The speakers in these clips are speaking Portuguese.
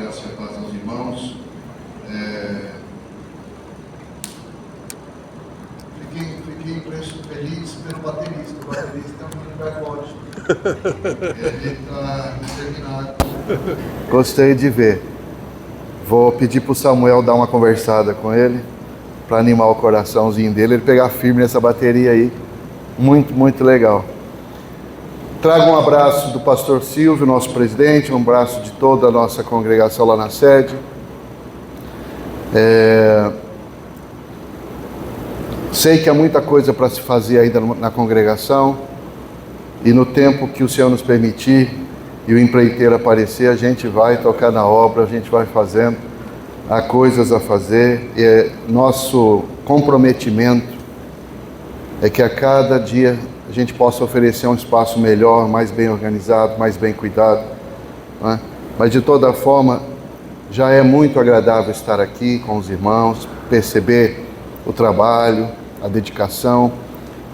graça e a paz aos irmãos. Fiquei feliz pelo baterista. O baterista é um menino vergonhoso. Ele está determinado. Gostei de ver. Vou pedir para o Samuel dar uma conversada com ele, para animar o coraçãozinho dele, ele pegar firme nessa bateria aí. Muito, muito legal. Trago um abraço do pastor Silvio, nosso presidente, um abraço de toda a nossa congregação lá na sede. Sei que há muita coisa para se fazer ainda na congregação, e no tempo que o Senhor nos permitir e o empreiteiro aparecer, a gente vai tocar na obra, a gente vai fazendo, há coisas a fazer, e nosso comprometimento é que a cada dia a gente possa oferecer um espaço melhor, mais bem organizado, mais bem cuidado, né? Mas de toda forma, já é muito agradável estar aqui com os irmãos, perceber o trabalho, a dedicação.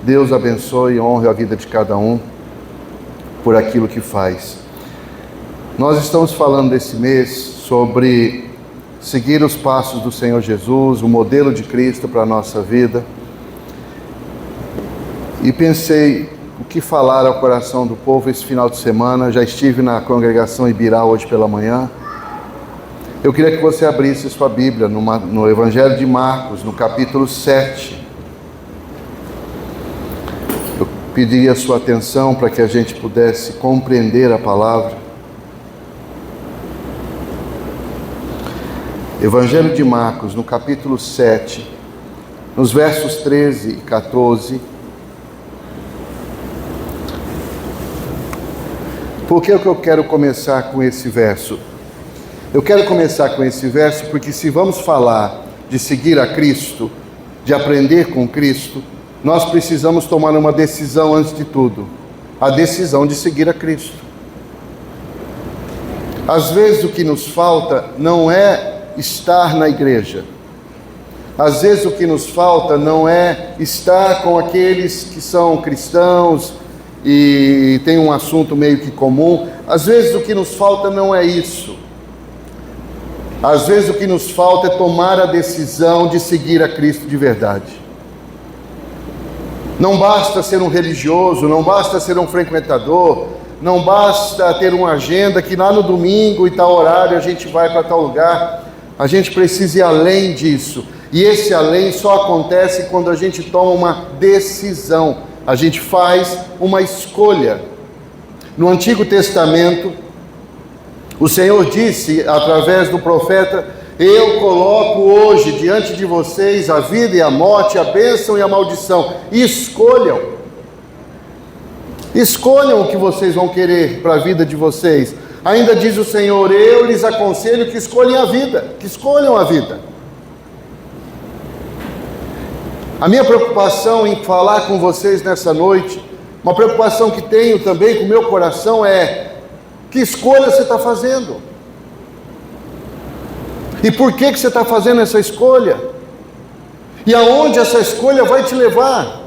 Deus abençoe e honre a vida de cada um por aquilo que faz. Nós estamos falando esse mês sobre seguir os passos do Senhor Jesus, o modelo de Cristo para a nossa vida. E pensei o que falar ao coração do povo esse final de semana. Já estive na congregação Ibirá hoje pela manhã. Eu queria que você abrisse sua Bíblia no Evangelho de Marcos, no capítulo 7. Eu pediria a sua atenção para que a gente pudesse compreender a palavra. Evangelho de Marcos, no capítulo 7, nos versos 13 e 14. Por que eu quero começar com esse verso? Eu quero começar com esse verso porque se vamos falar de seguir a Cristo, de aprender com Cristo, nós precisamos tomar uma decisão antes de tudo. A decisão de seguir a Cristo. Às vezes o que nos falta não é estar na igreja. Às vezes o que nos falta não é estar com aqueles que são cristãos e tem um assunto meio que comum. Às vezes o que nos falta não é isso. Às vezes o que nos falta é tomar a decisão de seguir a Cristo de verdade. Não basta ser um religioso, não basta ser um frequentador, não basta ter uma agenda que lá no domingo e tal horário a gente vai para tal lugar. A gente precisa ir além disso. E esse além só acontece quando a gente toma uma decisão. A gente faz uma escolha. No Antigo Testamento, o Senhor disse através do profeta: eu coloco hoje diante de vocês a vida e a morte, a bênção e a maldição. Escolham. Escolham o que vocês vão querer para a vida de vocês. Ainda diz o Senhor: eu lhes aconselho que escolham a vida. Que escolham a vida. A minha preocupação em falar com vocês nessa noite, uma preocupação que tenho também com o meu coração é: que escolha você está fazendo? E por que você está fazendo essa escolha? E aonde essa escolha vai te levar?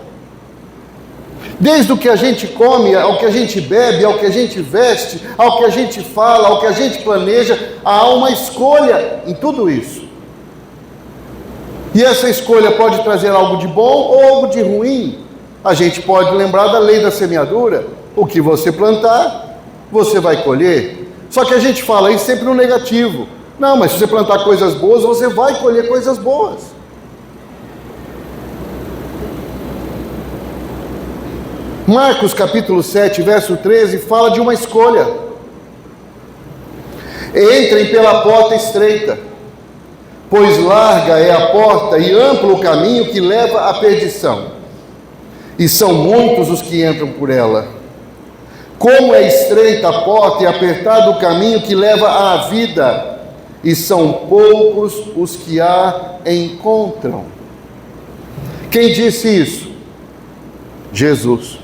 Desde o que a gente come, ao que a gente bebe, ao que a gente veste, ao que a gente fala, ao que a gente planeja, há uma escolha em tudo isso. E essa escolha pode trazer algo de bom ou algo de ruim. A gente pode lembrar da lei da semeadura. O que você plantar, você vai colher. Só que a gente fala isso sempre no negativo. Não, mas se você plantar coisas boas, você vai colher coisas boas. Marcos capítulo 7, verso 13, fala de uma escolha. Entrem pela porta estreita, pois larga é a porta e amplo o caminho que leva à perdição, e são muitos os que entram por ela. Como é estreita a porta e apertado o caminho que leva à vida, e são poucos os que a encontram. Quem disse isso? Jesus.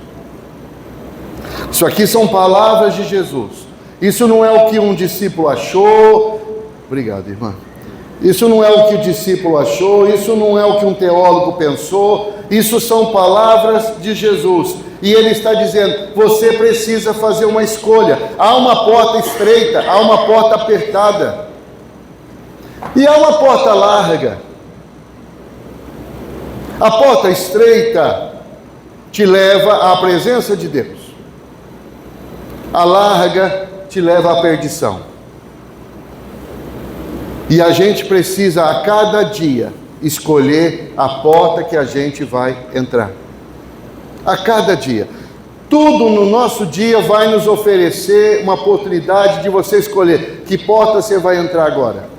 Isso aqui são palavras de Jesus. Isso não é o que um discípulo achou. Obrigado, irmã. Isso não é o que o discípulo achou, isso não é o que um teólogo pensou, isso são palavras de Jesus. E ele está dizendo: você precisa fazer uma escolha. Há uma porta estreita, há uma porta apertada. E há uma porta larga. A porta estreita te leva à presença de Deus. A larga te leva à perdição. E a gente precisa a cada dia escolher a porta que a gente vai entrar. A cada dia. Tudo no nosso dia vai nos oferecer uma oportunidade de você escolher que porta você vai entrar agora.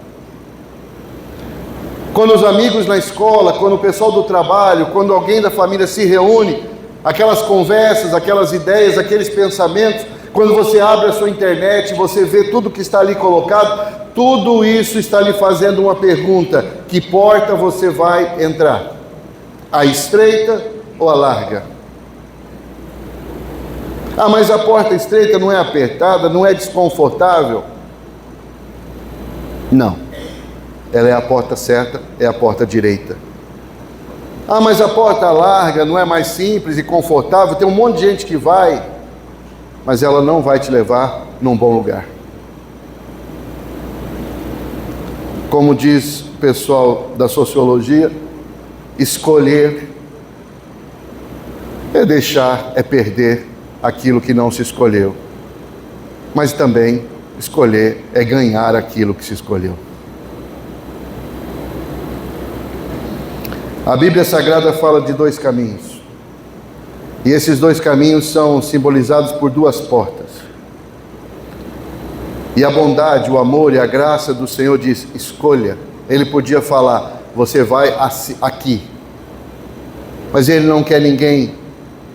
Quando os amigos na escola, quando o pessoal do trabalho, quando alguém da família se reúne, aquelas conversas, aquelas ideias, aqueles pensamentos, quando você abre a sua internet, você vê tudo que está ali colocado, tudo isso está lhe fazendo uma pergunta: que porta você vai entrar? A estreita ou a larga? Ah, mas a porta estreita não é apertada, não é desconfortável? Não. Ela é a porta certa, é a porta direita. Ah, mas a porta larga não é mais simples e confortável? Tem um monte de gente que vai, mas ela não vai te levar num bom lugar. Como diz o pessoal da sociologia, escolher é deixar, é perder aquilo que não se escolheu. Mas também escolher é ganhar aquilo que se escolheu. A Bíblia Sagrada fala de dois caminhos. E esses dois caminhos são simbolizados por duas portas. E a bondade, o amor e a graça do Senhor diz: escolha. Ele podia falar: você vai aqui. Mas Ele não quer ninguém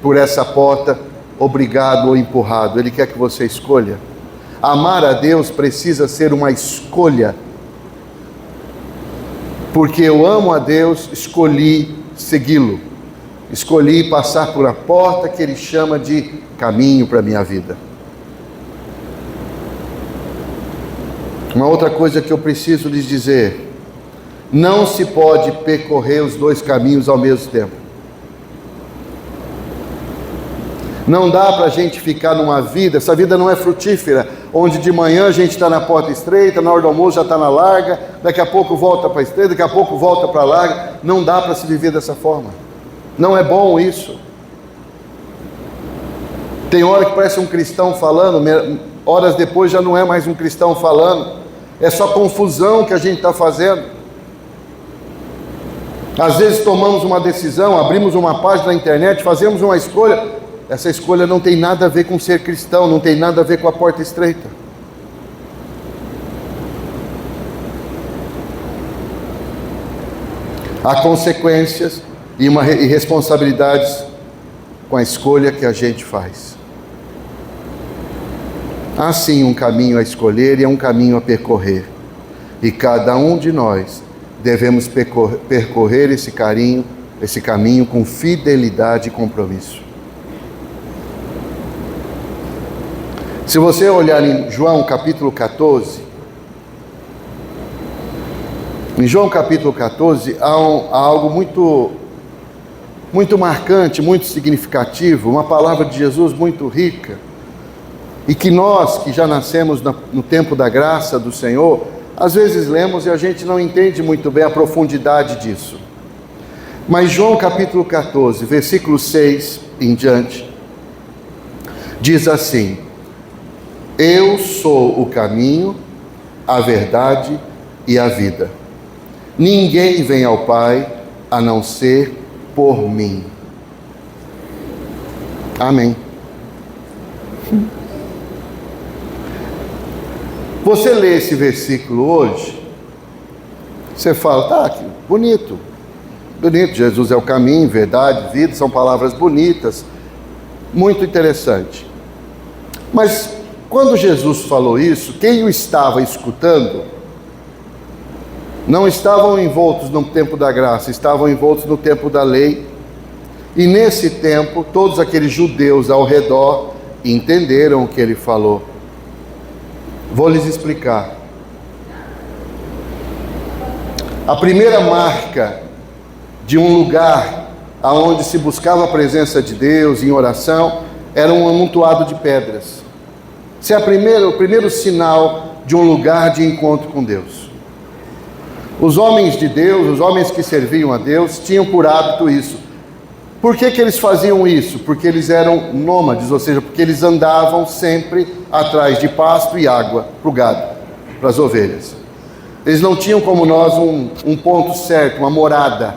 por essa porta obrigado ou empurrado. Ele quer que você escolha. Amar a Deus precisa ser uma escolha. Porque eu amo a Deus, escolhi segui-lo. Escolhi passar por a porta que Ele chama de caminho para a minha vida. Uma outra coisa que eu preciso lhes dizer: não se pode percorrer os dois caminhos ao mesmo tempo. Não dá para a gente ficar numa vida, essa vida não é frutífera, onde de manhã a gente está na porta estreita, na hora do almoço já está na larga, daqui a pouco volta para a estreita, daqui a pouco volta para a larga. Não dá para se viver dessa forma. Não é bom isso. Tem hora que parece um cristão falando, horas depois já não é mais um cristão falando. É só confusão que a gente está fazendo. Às vezes tomamos uma decisão, abrimos uma página na internet, fazemos uma escolha. Essa escolha não tem nada a ver com ser cristão, não tem nada a ver com a porta estreita. Há consequências e responsabilidades com a escolha que a gente faz. Há sim um caminho a escolher e é um caminho a percorrer. E cada um de nós devemos percorrer esse caminho com fidelidade e compromisso. Se você olhar em João capítulo 14, em João capítulo 14 há algo muito marcante, muito significativo, uma palavra de Jesus muito rica, e que nós que já nascemos no tempo da graça do Senhor, às vezes lemos e a gente não entende muito bem a profundidade disso. Mas João capítulo 14, versículo 6 em diante, diz assim: eu sou o caminho, a verdade e a vida. Ninguém vem ao Pai a não ser por mim. Amém. Você lê esse versículo hoje, você fala: tá, que bonito. Bonito, Jesus é o caminho, verdade, vida, são palavras bonitas, muito interessante. Mas quando Jesus falou isso, quem o estava escutando não estavam envoltos no tempo da graça, estavam envoltos no tempo da lei. E nesse tempo, todos aqueles judeus ao redor entenderam o que ele falou. Vou lhes explicar. A primeira marca de um lugar onde se buscava a presença de Deus em oração era um amontoado de pedras. Esse é o primeiro sinal de um lugar de encontro com Deus. Os homens de Deus, os homens que serviam a Deus, tinham por hábito isso. Por que eles faziam isso? Porque eles eram nômades, ou seja, porque eles andavam sempre atrás de pasto e água para o gado, para as ovelhas. Eles não tinham como nós um ponto certo, uma morada.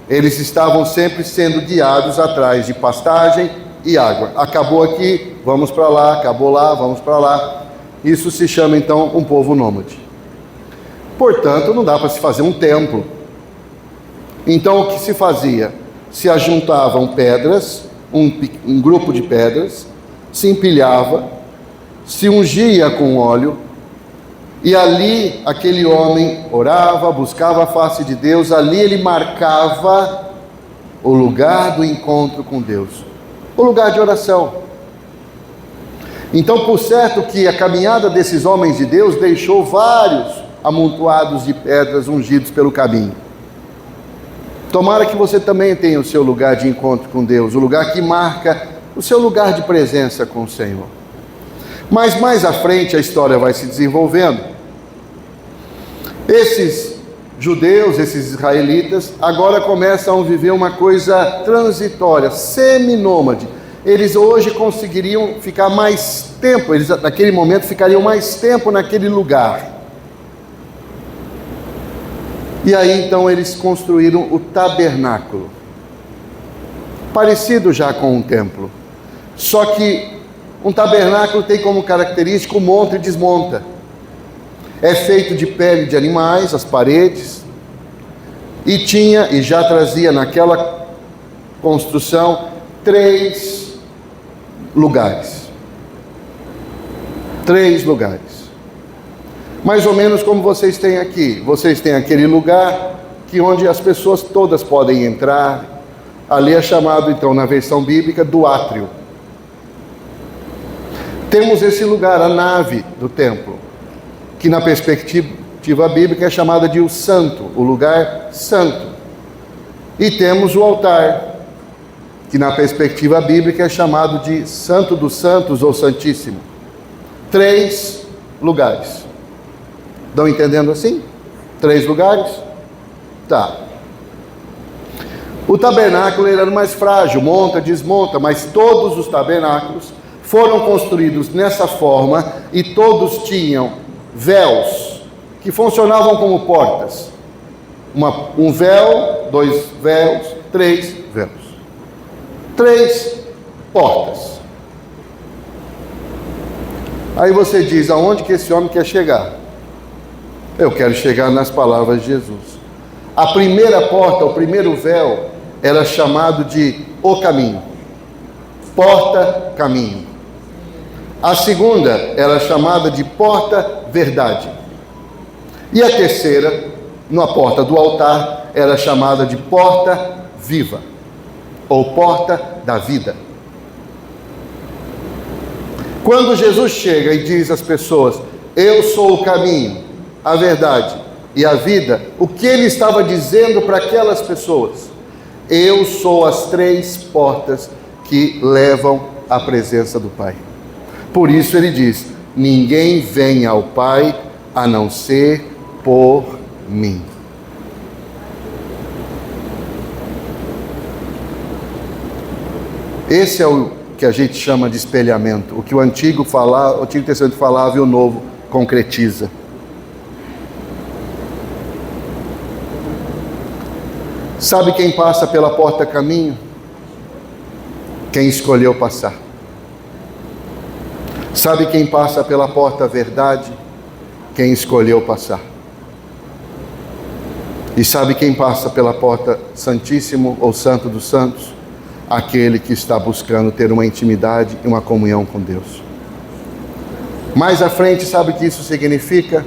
Eles estavam sempre sendo guiados atrás de pastagem e água. Acabou aqui, vamos para lá, acabou lá, vamos para lá. Isso se chama então um povo nômade. Portanto, não dá para se fazer um templo. Então o que se fazia? Se ajuntavam pedras, um grupo de pedras, se empilhava, se ungia com óleo, e ali aquele homem orava, buscava a face de Deus, ali ele marcava o lugar do encontro com Deus, o lugar de oração. Então, por certo que a caminhada desses homens de Deus deixou vários amontoados de pedras ungidos pelo caminho. Tomara que você também tenha o seu lugar de encontro com Deus, o lugar que marca o seu lugar de presença com o Senhor. Mas mais à frente a história vai se desenvolvendo. Esses judeus, esses israelitas, agora começam a viver uma coisa transitória, semi-nômade. Eles hoje conseguiriam ficar mais tempo, eles naquele momento ficariam mais tempo naquele lugar. E aí então eles construíram o tabernáculo, parecido já com um templo. Só que um tabernáculo tem como característica o monta e desmonta. É feito de pele de animais, as paredes, e já trazia naquela construção 3 lugares. 3 lugares. Mais ou menos como vocês têm aqui. Vocês têm aquele lugar onde as pessoas todas podem entrar. Ali é chamado, então, na versão bíblica, do átrio. Temos esse lugar, a nave do templo, que na perspectiva bíblica é chamada de o santo, o lugar santo. E temos o altar, que na perspectiva bíblica é chamado de Santo dos Santos ou Santíssimo. 3 lugares. Estão entendendo assim? 3 lugares? Tá. O tabernáculo era mais frágil, monta, desmonta, mas todos os tabernáculos foram construídos nessa forma e todos tinham véus que funcionavam como portas. Um véu, 2 véus, 3 véus. 3 portas. Aí você diz, aonde que esse homem quer chegar? Eu quero chegar nas palavras de Jesus. A primeira porta, o primeiro véu, era chamado de o caminho. Porta-caminho. A segunda era chamada de porta-verdade. E a terceira, na porta do altar, era chamada de porta-viva, ou porta da vida. Quando Jesus chega e diz às pessoas, eu sou o caminho, a verdade e a vida, o que ele estava dizendo para aquelas pessoas? Eu sou as 3 portas que levam à presença do Pai. Por isso ele diz, ninguém vem ao Pai a não ser por mim. Esse é o que a gente chama de espelhamento, o que o Antigo Testamento falava e o Novo concretiza. Sabe quem passa pela porta caminho? Quem escolheu passar. Sabe quem passa pela porta verdade? Quem escolheu passar. E sabe quem passa pela porta santíssimo ou santo dos santos? Aquele que está buscando ter uma intimidade e uma comunhão com Deus. Mais à frente, sabe o que isso significa?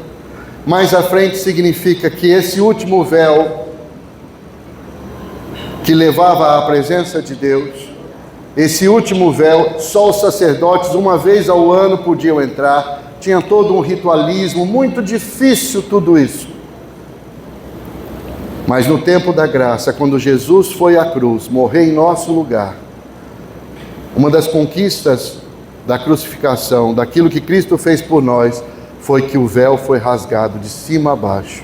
Mais à frente significa que esse último véu que levava à presença de Deus, esse último véu, só os sacerdotes uma vez ao ano podiam entrar, tinha todo um ritualismo, muito difícil tudo isso. Mas no tempo da graça, quando Jesus foi à cruz, morrer em nosso lugar, uma das conquistas da crucificação, daquilo que Cristo fez por nós, foi que o véu foi rasgado de cima a baixo.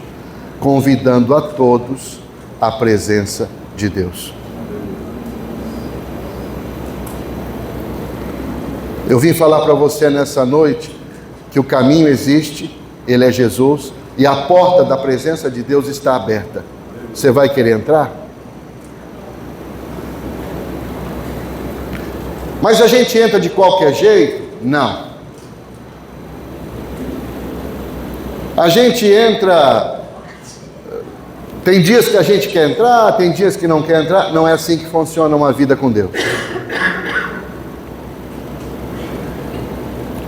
convidando a todos à presença de Deus. Eu vim falar para você nessa noite que o caminho existe, ele é Jesus, e a porta da presença de Deus está aberta. Você vai querer entrar? Mas a gente entra de qualquer jeito? Não. A gente entra... Tem dias que a gente quer entrar, tem dias que não quer entrar. Não é assim que funciona uma vida com Deus.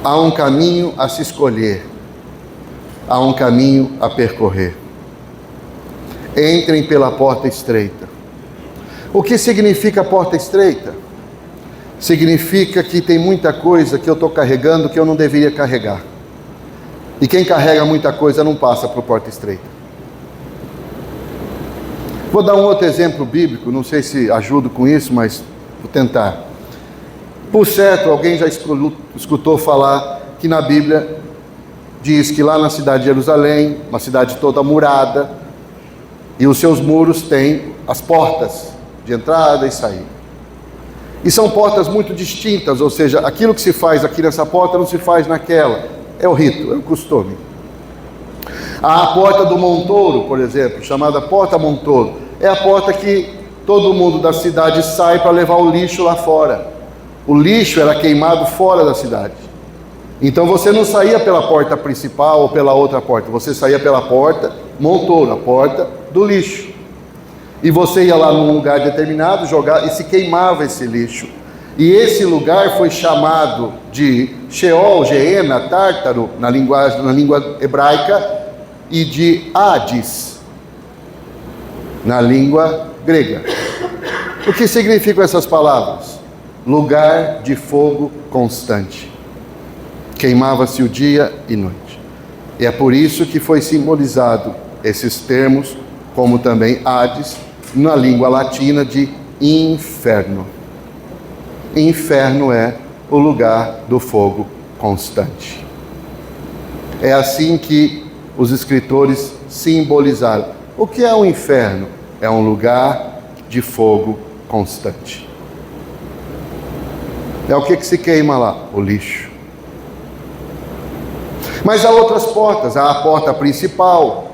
Há um caminho a se escolher. Há um caminho a percorrer. Entrem pela porta estreita. O que significa porta estreita? Significa que tem muita coisa que eu estou carregando que eu não deveria carregar. E quem carrega muita coisa não passa por porta estreita. Vou dar um outro exemplo bíblico, não sei se ajudo com isso, mas vou tentar. Por certo, alguém já escutou falar que na Bíblia diz que lá na cidade de Jerusalém, uma cidade toda murada, e os seus muros têm as portas de entrada e saída. E são portas muito distintas, ou seja, aquilo que se faz aqui nessa porta não se faz naquela. É o rito, é o costume. Há a porta do Montouro, por exemplo, chamada Porta Montouro. É a porta que todo mundo da cidade sai para levar o lixo lá fora. O lixo era queimado fora da cidade. Então você não saía pela porta principal ou pela outra porta, você saía pela porta Montouro, a porta do lixo. E você ia lá num lugar determinado, jogar, e se queimava esse lixo. E esse lugar foi chamado de Sheol, Geena, Tártaro, na língua hebraica, e de Hades, na língua grega. O que significam essas palavras? Lugar de fogo constante. Queimava-se o dia e noite. E é por isso que foi simbolizado esses termos, como também Hades, na língua latina de inferno. Inferno é o lugar do fogo constante. É assim que os escritores simbolizaram. O que é o inferno? É um lugar de fogo constante. É o que se queima lá? O lixo. Mas há outras portas. Há a porta principal.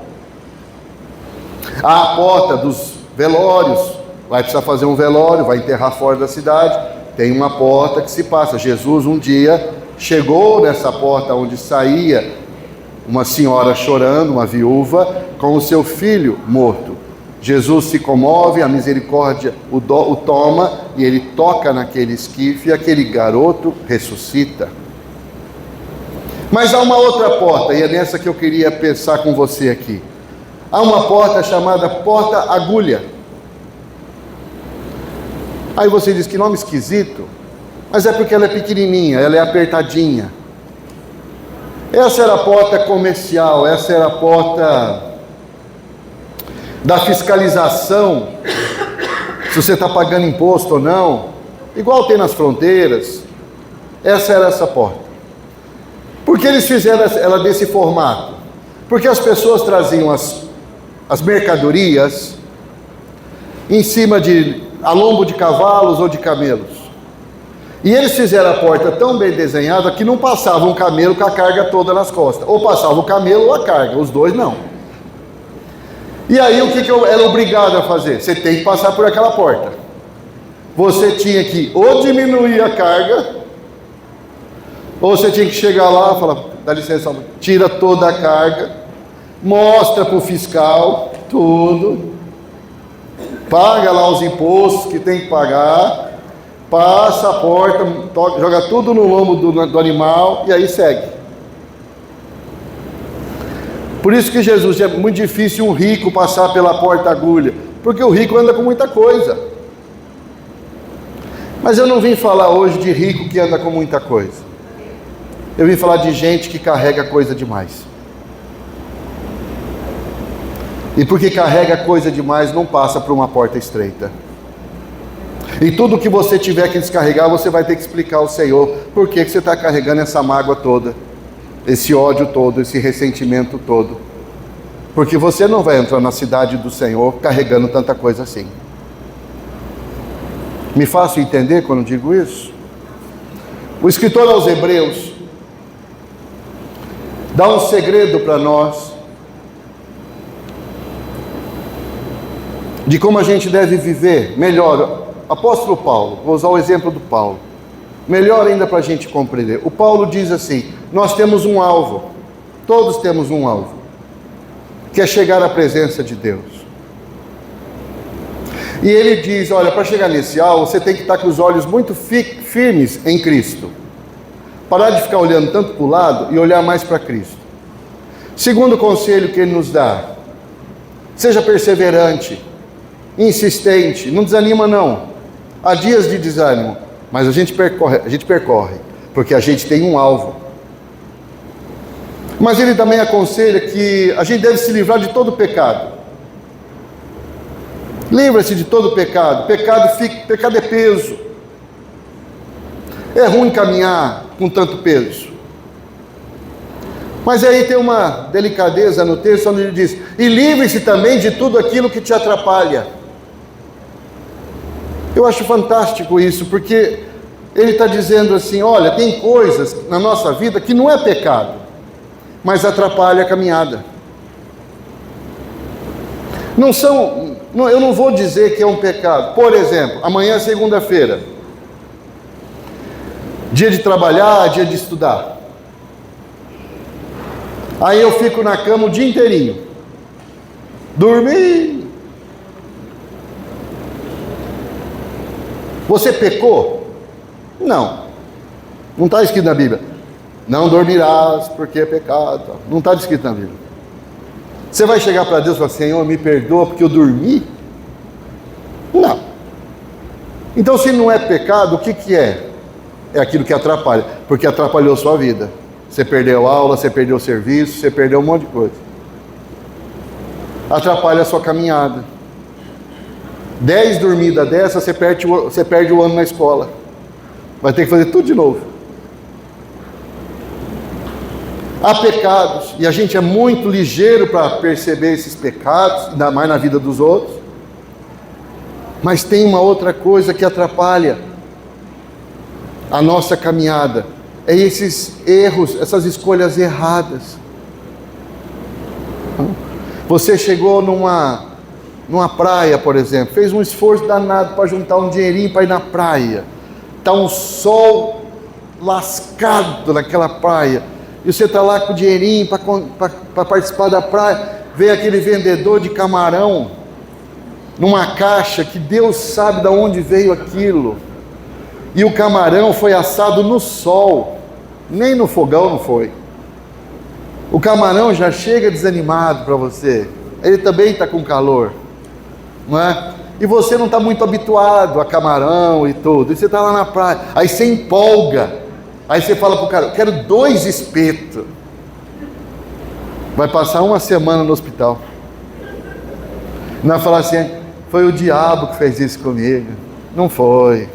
Há a porta dos velórios. Vai precisar fazer um velório, vai enterrar fora da cidade. Tem uma porta que se passa. Jesus um dia chegou nessa porta onde saía uma senhora chorando, uma viúva, com o seu filho morto. Jesus se comove, a misericórdia o toma, e ele toca naquele esquife, e aquele garoto ressuscita. Mas há uma outra porta, e é nessa que eu queria pensar com você aqui. Há uma porta chamada Porta Agulha. Aí você diz, que nome esquisito. Mas é porque ela é pequenininha, ela é apertadinha. Essa era a porta comercial, essa era a porta da fiscalização, se você está pagando imposto ou não, igual tem nas fronteiras. Essa era essa porta. Por que eles fizeram ela desse formato? Porque as pessoas traziam as mercadorias em cima a lombo de cavalos ou de camelos. E eles fizeram a porta tão bem desenhada que não passava um camelo com a carga toda nas costas. Ou passava o camelo ou a carga, os dois não. E aí o que eu era obrigado a fazer? Você tem que passar por aquela porta. Você tinha que ou diminuir a carga, ou você tinha que chegar lá e falar, dá licença, tira toda a carga, mostra para o fiscal tudo, paga lá os impostos que tem que pagar, passa a porta, joga tudo no lombo do animal e aí segue. Por isso que Jesus, é muito difícil um rico passar pela porta agulha, porque o rico anda com muita coisa. Mas eu não vim falar hoje de rico que anda com muita coisa. Eu vim falar de gente que carrega coisa demais. E porque carrega coisa demais, não passa por uma porta estreita. E tudo que você tiver que descarregar, você vai ter que explicar ao Senhor por que você está carregando essa mágoa toda, esse ódio todo, esse ressentimento todo. Porque você não vai entrar na cidade do Senhor carregando tanta coisa assim. Me faço entender quando digo isso? O escritor aos Hebreus dá um segredo para nós de como a gente deve viver melhor. Apóstolo Paulo, vou usar o exemplo do Paulo, melhor ainda para a gente compreender. O Paulo diz assim: nós temos um alvo, todos temos um alvo, que é chegar à presença de Deus. E ele diz: olha, para chegar nesse alvo, você tem que estar com os olhos muito firmes em Cristo. Parar de ficar olhando tanto para o lado e olhar mais para Cristo. Segundo conselho que ele nos dá: seja perseverante, insistente, não desanima não. Há dias de desânimo, mas a gente percorre, porque a gente tem um alvo. Mas ele também aconselha que a gente deve se livrar de todo pecado. Livra-se de todo pecado. Pecado é peso. É ruim caminhar com tanto peso. Mas aí tem uma delicadeza no texto onde ele diz: e livre-se também de tudo aquilo que te atrapalha. Eu acho fantástico isso, porque ele está dizendo assim: olha, tem coisas na nossa vida que não é pecado, mas atrapalha a caminhada. Eu não vou dizer que é um pecado. Por exemplo, amanhã é segunda-feira, dia de trabalhar, dia de estudar. Aí eu fico na cama o dia inteirinho, dormindo. Você pecou? Não. Não está escrito na Bíblia: não dormirás porque é pecado. Não está escrito na Bíblia. Você vai chegar para Deus e falar: Senhor, me perdoa porque eu dormi? Não. Então, se não é pecado, o que é? É aquilo que atrapalha, porque atrapalhou sua vida. Você perdeu aula, você perdeu serviço, você perdeu um monte de coisa. Atrapalha a sua caminhada. 10 dormidas dessas, você perde o ano na escola. Vai ter que fazer tudo de novo. Há pecados, e a gente é muito ligeiro para perceber esses pecados, ainda mais na vida dos outros. Mas tem uma outra coisa que atrapalha a nossa caminhada. É esses erros, essas escolhas erradas. Você chegou numa praia, por exemplo, fez um esforço danado para juntar um dinheirinho para ir na praia. Está um sol lascado naquela praia, e você está lá com o dinheirinho para participar da praia. Vem aquele vendedor de camarão numa caixa que Deus sabe de onde veio aquilo, e o camarão foi assado no sol, nem no fogão não foi. O camarão já chega desanimado para você, ele também está com calor, não é? E você não está muito habituado a camarão e tudo, e você está lá na praia, aí você empolga, aí você fala para o cara: eu quero 2 espetos. Vai passar uma semana no hospital. Não vai falar assim: foi o diabo que fez isso comigo. Não foi.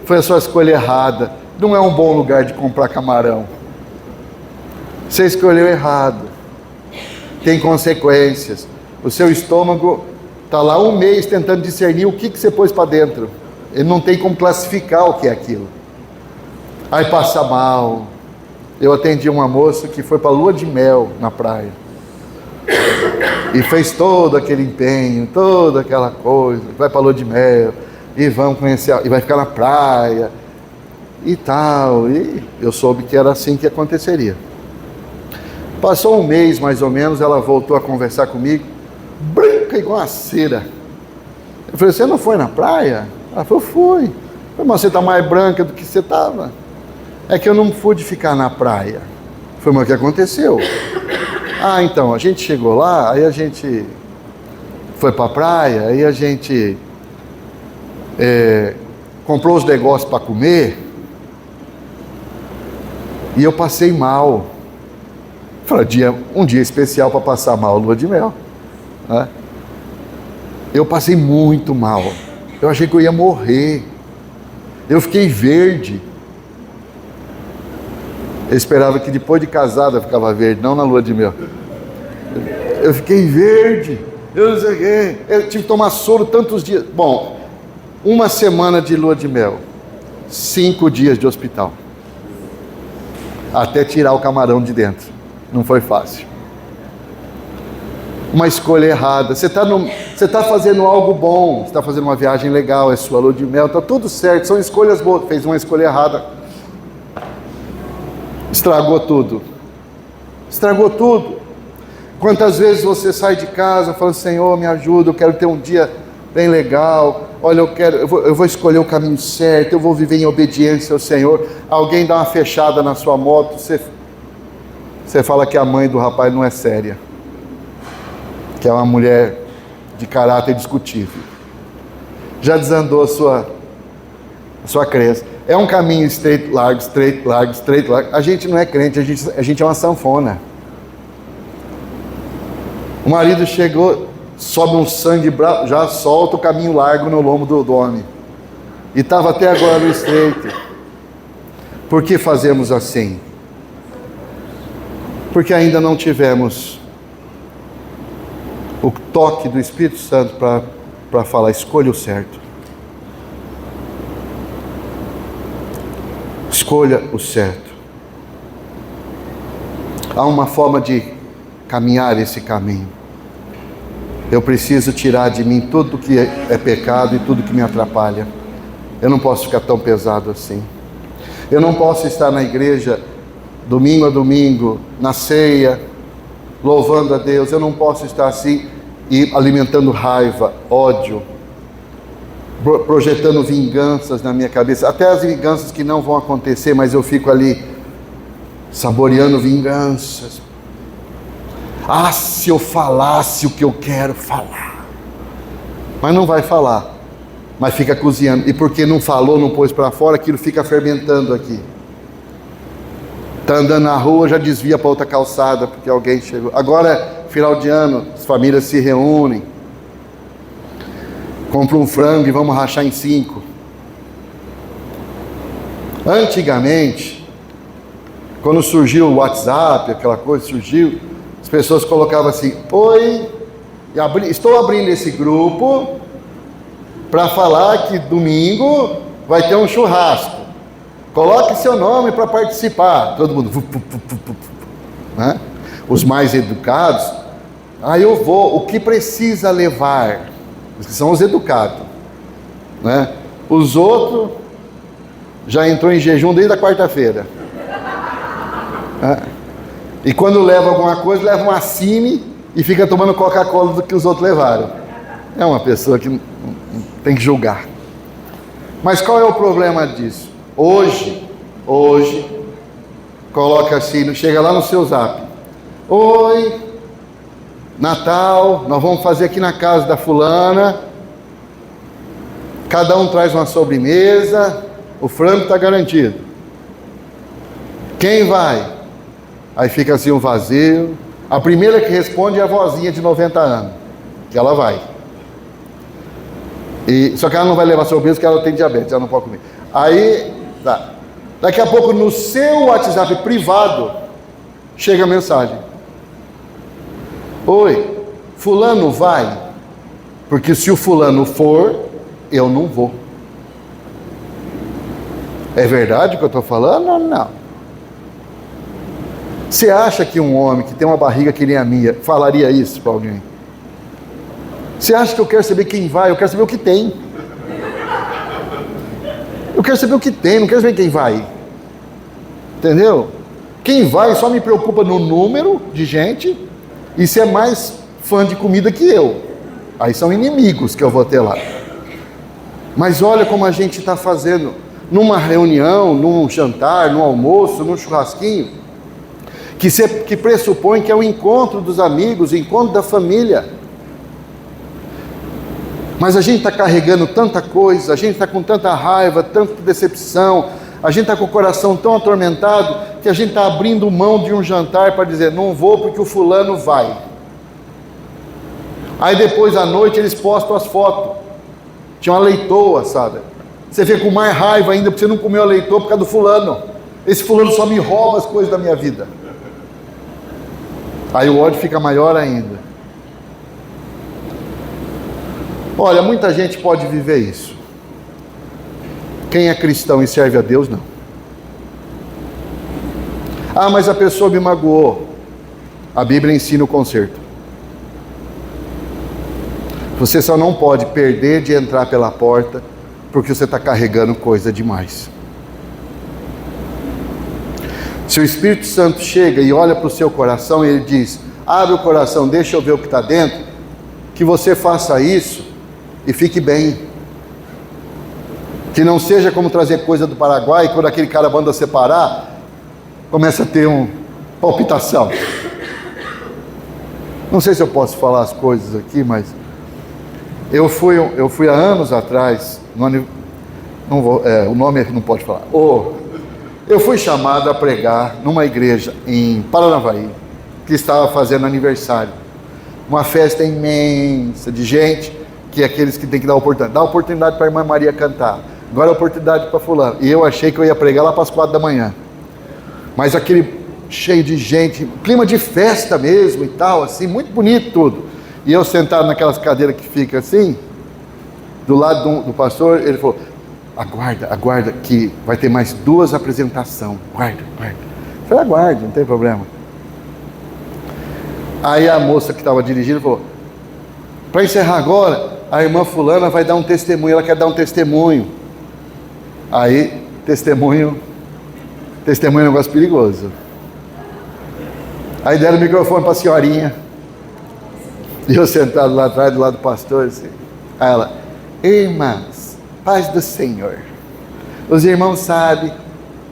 Foi a sua escolha errada. Não é um bom lugar de comprar camarão. Você escolheu errado. Tem consequências. O seu estômago está lá um mês tentando discernir o que você pôs para dentro. Ele não tem como classificar o que é aquilo. Aí passa mal. Eu atendi uma moça que foi para a lua de mel na praia. E fez todo aquele empenho, toda aquela coisa. Vai para a lua de mel, e vamos conhecer, e vai ficar na praia, e tal. E eu soube que era assim que aconteceria. Passou um mês mais ou menos, ela voltou a conversar comigo, branca igual uma cera. Eu falei: você não foi na praia? Ela falou: fui. Mas você está mais branca do que você estava. É que eu não pude ficar na praia. Foi o que aconteceu. Ah, então, a gente chegou lá, aí a gente foi para a praia, aí a gente comprou os negócios para comer, e eu passei mal. Falei: um dia especial para passar mal, lua de mel, né? Eu passei muito mal. Eu achei que eu ia morrer. Eu fiquei verde. Eu esperava que depois de casada eu ficava verde, não na lua de mel. Eu fiquei verde, eu não sei o quê. Eu tive que tomar soro tantos dias. Bom, uma semana de lua de mel, 5 dias de hospital, até tirar o camarão de dentro. Não foi fácil. Uma escolha errada. Você está fazendo algo bom, você está fazendo uma viagem legal, é sua lua de mel, está tudo certo, são escolhas boas. Fez uma escolha errada, estragou tudo. Estragou tudo. Quantas vezes você sai de casa falando: Senhor, me ajuda, eu quero ter um dia bem legal, olha, eu vou escolher o caminho certo, eu vou viver em obediência ao Senhor. Alguém dá uma fechada na sua moto, você fala que a mãe do rapaz não é séria, que é uma mulher de caráter discutível. Já desandou a sua crença. É um caminho estreito, largo, estreito, largo, estreito, largo. A gente não é crente, a gente é uma sanfona. O marido chegou, sobe um sangue bravo, já solta o caminho largo no lombo do homem. E estava até agora no estreito. Por que fazemos assim? Porque ainda não tivemos o toque do Espírito Santo para falar: escolha o certo. Escolha o certo. Há uma forma de caminhar esse caminho. Eu preciso tirar de mim tudo que é pecado e tudo que me atrapalha. Eu não posso ficar tão pesado assim. Eu não posso estar na igreja domingo a domingo, na ceia, louvando a Deus. Eu não posso estar assim e alimentando raiva, ódio, projetando vinganças na minha cabeça, até as vinganças que não vão acontecer, mas eu fico ali saboreando vinganças. Ah, se eu falasse o que eu quero falar. Mas não vai falar, mas fica cozinhando. E porque não falou, não pôs para fora, aquilo fica fermentando aqui. Está andando na rua, já desvia para outra calçada, porque alguém chegou. Agora, final de ano, as famílias se reúnem, compram um frango e vamos rachar em 5. Antigamente, quando surgiu o WhatsApp, aquela coisa surgiu, as pessoas colocavam assim: oi, estou abrindo esse grupo para falar que domingo vai ter um churrasco. Coloque seu nome para participar. Todo mundo, né? Os mais educados: eu vou, o que precisa levar? Os que são os educados, né? Os outros já entrou em jejum desde a quarta-feira, né? E quando leva alguma coisa, leva uma Cine e fica tomando Coca-Cola do que os outros levaram. É uma pessoa que não tem que julgar. Mas qual é o problema disso? Hoje, coloca assim, chega lá no seu zap: oi, Natal, nós vamos fazer aqui na casa da fulana, cada um traz uma sobremesa, o frango está garantido. Quem vai? Aí fica assim um vazio. A primeira que responde é a vozinha de 90 anos, que ela vai. Só que ela não vai levar sobremesa porque ela tem diabetes, ela não pode comer. Aí, tá. Daqui a pouco no seu WhatsApp privado, chega a mensagem: oi, fulano vai? Porque se o fulano for, eu não vou. É verdade o que eu estou falando ou não? Você acha que um homem que tem uma barriga que nem a minha falaria isso para alguém? Você acha que eu quero saber quem vai? Eu quero saber o que tem. Eu quero saber o que tem, não quero saber quem vai. Entendeu? Quem vai só me preocupa no número de gente e se é mais fã de comida que eu. Aí são inimigos que eu vou ter lá. Mas olha como a gente está fazendo numa reunião, num jantar, num almoço, num churrasquinho, que pressupõe que é o encontro dos amigos, o encontro da família. Mas a gente está carregando tanta coisa, a gente está com tanta raiva, tanta decepção, a gente está com o coração tão atormentado, que a gente está abrindo mão de um jantar para dizer: não vou porque o fulano vai. Aí depois à noite eles postam as fotos. Tinha uma leitoa, sabe? Você fica com mais raiva ainda porque você não comeu a leitoa por causa do fulano. Esse fulano só me rouba as coisas da minha vida. Aí o ódio fica maior ainda. Olha, muita gente pode viver isso. Quem é cristão e serve a Deus, não. Ah, mas a pessoa me magoou. A Bíblia ensina o conserto. Você só não pode perder de entrar pela porta porque você está carregando coisa demais. Se o Espírito Santo chega e olha para o seu coração e ele diz: abre o coração, deixa eu ver o que está dentro, que você faça isso e fique bem. Que não seja como trazer coisa do Paraguai, e quando aquele cara manda separar, começa a ter uma palpitação. Não sei se eu posso falar as coisas aqui, mas eu fui há anos atrás, o nome não pode falar. Eu fui chamado a pregar numa igreja em Paranavaí, que estava fazendo aniversário. Uma festa imensa de gente, que é aqueles que tem que dar oportunidade. Dá oportunidade para a irmã Maria cantar. Agora é oportunidade para fulano. E eu achei que eu ia pregar lá para as 4 da manhã. Mas aquele cheio de gente, clima de festa mesmo e tal, assim, muito bonito tudo. E eu sentado naquelas cadeiras que fica assim, do lado do pastor, ele falou: aguarda que vai ter mais 2 apresentações. Aguarda. Eu falei: aguarde, não tem problema. Aí a moça que estava dirigindo falou: para encerrar agora, a irmã fulana vai dar um testemunho, ela quer dar um testemunho. Aí, testemunho é um negócio perigoso. Aí deram o microfone para a senhorinha, e eu sentado lá atrás, do lado do pastor, assim. Aí ela: irmãs, paz do Senhor, os irmãos sabem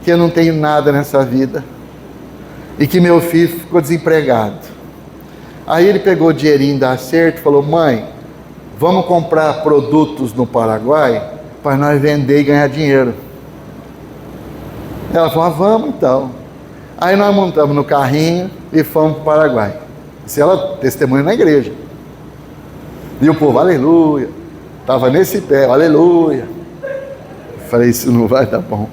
que eu não tenho nada nessa vida, e que meu filho ficou desempregado. Aí ele pegou o dinheirinho da acerto e falou: mãe, vamos comprar produtos no Paraguai para nós vender e ganhar dinheiro. Ela falou: vamos então. Aí nós montamos no carrinho e fomos para o Paraguai. Isso ela testemunha na igreja. E o povo: aleluia. Estava nesse pé: aleluia. Eu falei: isso não vai dar bom.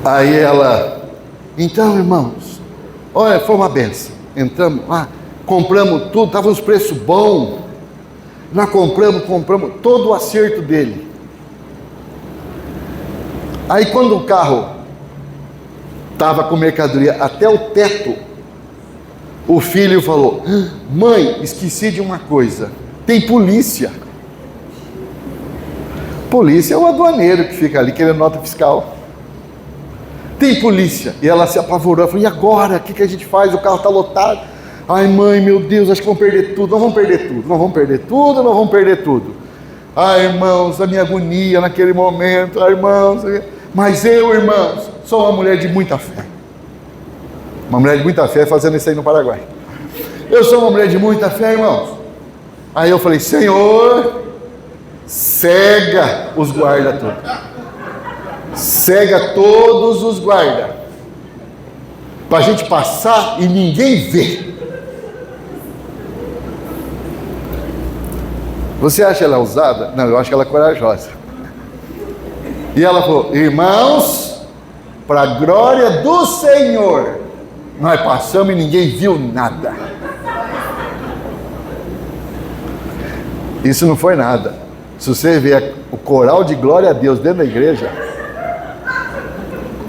Aí ela: então, irmãos, olha, foi uma benção. Entramos lá, compramos tudo, estava uns preços bons. Nós compramos todo o acerto dele. Aí quando o carro estava com mercadoria até o teto, o filho falou: mãe, esqueci de uma coisa, tem polícia. Polícia é o aduaneiro que fica ali querendo nota fiscal. Tem polícia. E ela se apavorou, ela falou: e agora? O que a gente faz? O carro está lotado. Ai, mãe, meu Deus, acho que vamos perder tudo. Nós vamos perder tudo. Ai, irmãos, a minha agonia naquele momento. Ai, irmãos, mas eu, irmãos, sou uma mulher de muita fé. Uma mulher de muita fé fazendo isso aí no Paraguai. Eu sou uma mulher de muita fé, irmãos. Aí eu falei: Senhor, cega os guarda todos. Cega todos os guarda. Para a gente passar e ninguém ver. Você acha ela ousada? Não, eu acho que ela é corajosa. E ela falou: irmãos, para a glória do Senhor, nós passamos e ninguém viu nada. Isso não foi nada. Se você ver o coral de glória a Deus dentro da igreja,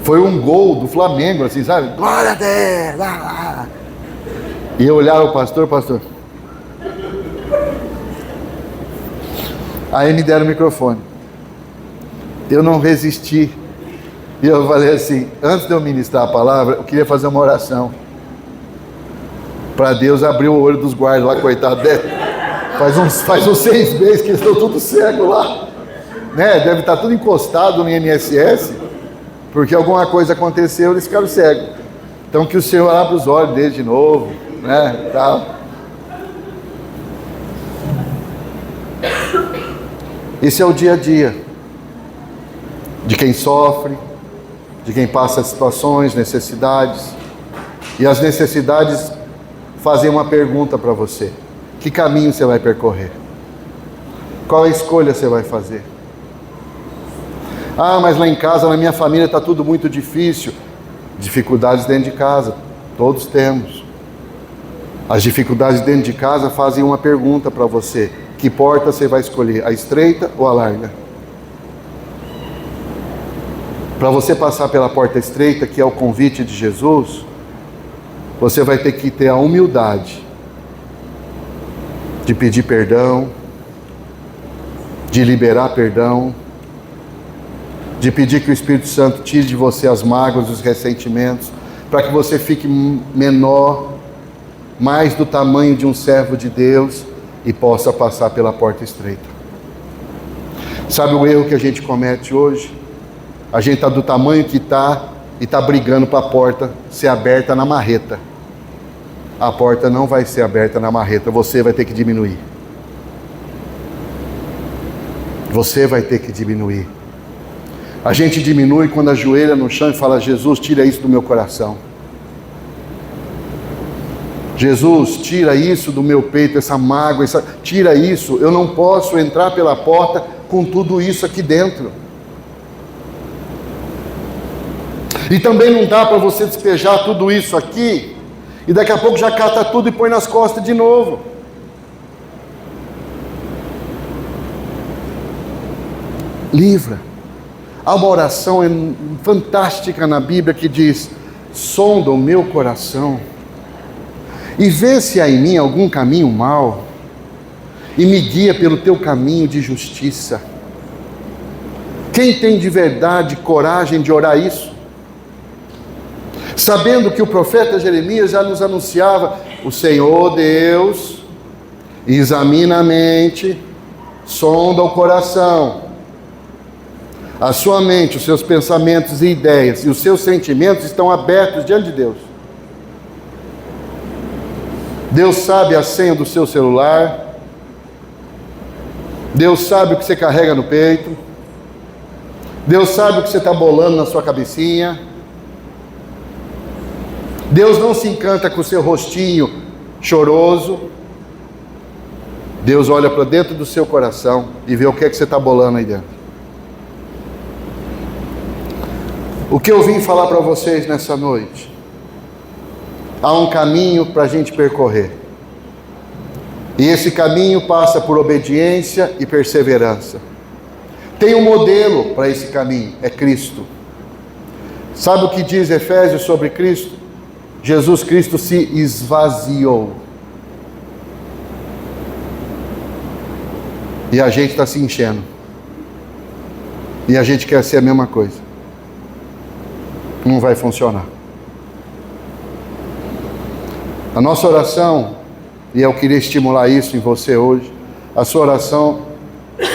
foi um gol do Flamengo, assim, sabe? Glória a Deus! E eu olhava o pastor. Aí me deram o microfone. Eu não resisti. E eu falei assim: antes de eu ministrar a palavra, eu queria fazer uma oração para Deus abrir o olho dos guardas lá, coitado dele. Faz uns 6 meses que eles estão tudo cegos lá, né? Deve estar tudo encostado no INSS, porque alguma coisa aconteceu, eles ficaram cegos. Então que o Senhor abra os olhos deles de novo, né? Tal. Esse é o dia a dia de quem sofre, de quem passa situações, necessidades. E as necessidades fazem uma pergunta para você: que caminho você vai percorrer? Qual a escolha você vai fazer? Ah, mas lá em casa, na minha família está tudo muito difícil. Dificuldades dentro de casa, todos temos. As dificuldades dentro de casa fazem uma pergunta para você: que porta você vai escolher, a estreita ou a larga? Para você passar pela porta estreita, que é o convite de Jesus, você vai ter que ter a humildade de pedir perdão, de liberar perdão, de pedir que o Espírito Santo tire de você as mágoas, os ressentimentos, para que você fique menor, mais do tamanho de um servo de Deus e possa passar pela porta estreita. Sabe o erro que a gente comete hoje? A gente está do tamanho que está e está brigando para a porta ser aberta na marreta. A porta não vai ser aberta na marreta, você vai ter que diminuir. Você vai ter que diminuir. A gente diminui quando ajoelha no chão e fala: Jesus, tira isso do meu coração. Jesus, tira isso do meu peito, essa mágoa, tira isso. Eu não posso entrar pela porta com tudo isso aqui dentro. E também não dá para você despejar tudo isso aqui e daqui a pouco já cata tudo e põe nas costas de novo. Livra. Há uma oração fantástica na Bíblia que diz: sonda o meu coração e vê se há em mim algum caminho mau e me guia pelo teu caminho de justiça. Quem tem de verdade coragem de orar isso? Sabendo que o profeta Jeremias já nos anunciava: o Senhor Deus examina a mente, sonda o coração. A sua mente, os seus pensamentos e ideias e os seus sentimentos estão abertos diante de Deus. Deus sabe a senha do seu celular. Deus sabe o que você carrega no peito. Deus sabe o que você está bolando na sua cabecinha. Deus não se encanta com o seu rostinho choroso. Deus olha para dentro do seu coração e vê o que é que você está bolando aí dentro. O que eu vim falar para vocês nessa noite? Há um caminho para a gente percorrer. E esse caminho passa por obediência e perseverança. Tem um modelo para esse caminho, é Cristo. Sabe o que diz Efésios sobre Cristo? Jesus Cristo se esvaziou. E a gente está se enchendo. E a gente quer ser a mesma coisa. Não vai funcionar. A nossa oração, e eu queria estimular isso em você hoje, a sua oração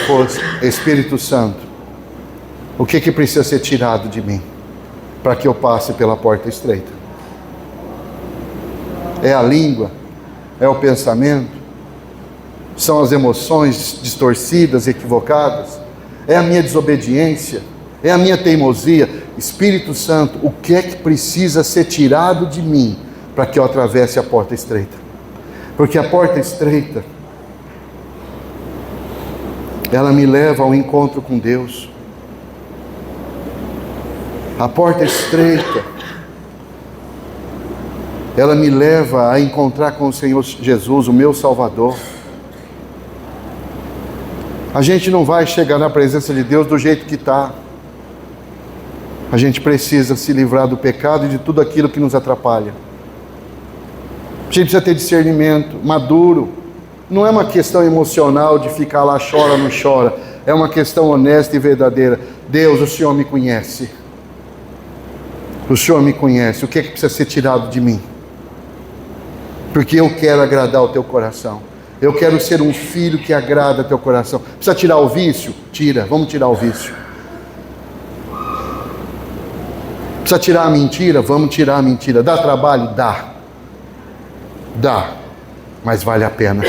for: Espírito Santo, o que precisa ser tirado de mim para que eu passe pela porta estreita? É a língua? É o pensamento? São as emoções distorcidas, equivocadas? É a minha desobediência? É a minha teimosia? Espírito Santo, o que é que precisa ser tirado de mim para que eu atravesse a porta estreita? Porque a porta estreita, ela me leva ao encontro com Deus. A porta estreita, ela me leva a encontrar com o Senhor Jesus, o meu Salvador. A gente não vai chegar na presença de Deus do jeito que está. A gente precisa se livrar do pecado e de tudo aquilo que nos atrapalha. A gente precisa ter discernimento maduro. Não é uma questão emocional de ficar lá, chora, não chora. É uma questão honesta e verdadeira. Deus, o Senhor me conhece. O Senhor me conhece. O que é que precisa ser tirado de mim? Porque eu quero agradar o teu coração. Eu quero ser um filho que agrada o teu coração. Precisa tirar o vício? Tira. Vamos tirar o vício. Precisa tirar a mentira? Vamos tirar a mentira. Dá trabalho? Dá. Dá. Mas vale a pena.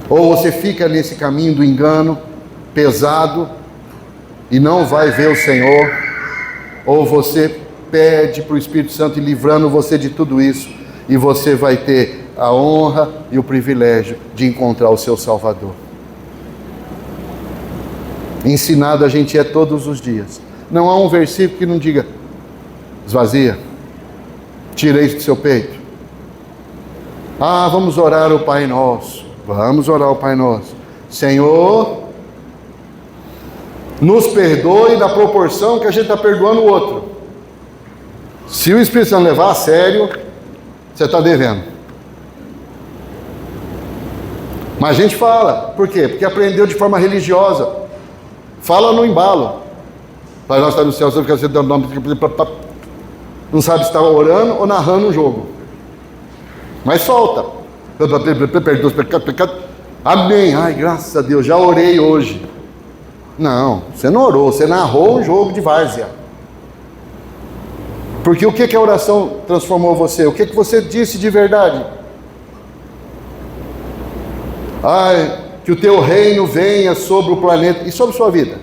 Ou você fica nesse caminho do engano pesado e não vai ver o Senhor, ou você pede para o Espírito Santo ir livrando você de tudo isso, e você vai ter a honra e o privilégio de encontrar o seu Salvador. Ensinado a gente é todos os dias. Não há um versículo que não diga: esvazia, tira isso do seu peito, Ah, vamos orar o Pai Nosso. Vamos orar o Pai Nosso. Senhor, nos perdoe da proporção que a gente está perdoando o outro. Se o Espírito Santo levar a sério, você está devendo. Mas a gente fala. Por quê? Porque aprendeu de forma religiosa. Fala no embalo. Pai nosso que está no céu, você fica sendo nome. Não sabe se está orando ou narrando um jogo. Mas solta. Perdoa os pecados. Amém. Ai, graças a Deus, já orei hoje. Não, você não orou, você narrou um jogo de várzea. Porque o que a oração transformou você? O que você disse de verdade? Ai, que o teu reino venha sobre o planeta e sobre sua vida.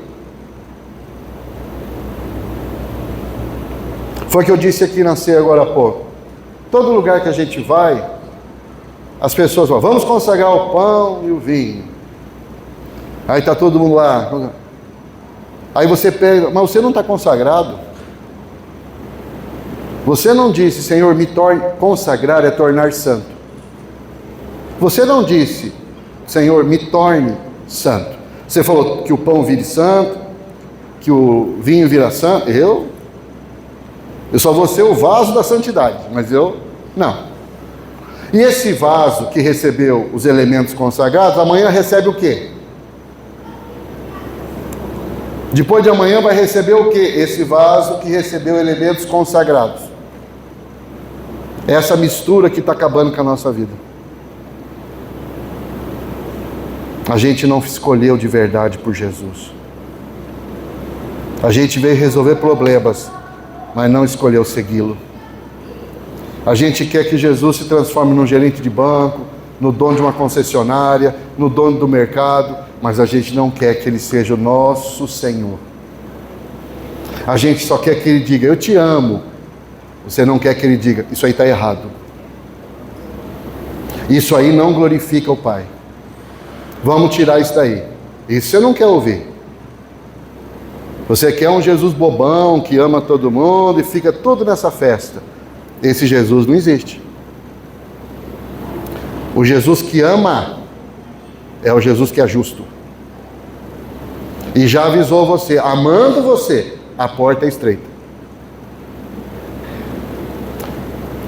Foi o que eu disse aqui na ceia agora há pouco. Todo lugar que a gente vai, as pessoas falam, vamos consagrar o pão e o vinho. Aí está todo mundo lá. Aí você pega, mas você não está consagrado. Você não disse, Senhor, me torne, consagrar é tornar santo. Você não disse, Senhor, me torne santo. Você falou que o pão vire santo, que o vinho vira santo. Eu só vou ser o vaso da santidade, mas eu não. E esse vaso que recebeu os elementos consagrados, amanhã recebe o quê? Depois de amanhã vai receber o quê? Esse vaso que recebeu elementos consagrados. Essa mistura que está acabando com a nossa vida. A gente não escolheu de verdade por Jesus. A gente veio resolver problemas, mas não escolheu segui-lo. A gente quer que Jesus se transforme num gerente de banco, no dono de uma concessionária, no dono do mercado, mas a gente não quer que Ele seja o nosso Senhor. A gente só quer que Ele diga, eu te amo. Você não quer que Ele diga, isso aí está errado. Isso aí não glorifica o Pai. Vamos tirar isso daí. Isso você não quer ouvir. Você quer um Jesus bobão, que ama todo mundo e fica tudo nessa festa. Esse Jesus não existe. O Jesus que ama é o Jesus que é justo. E já avisou você, amando você, a porta é estreita.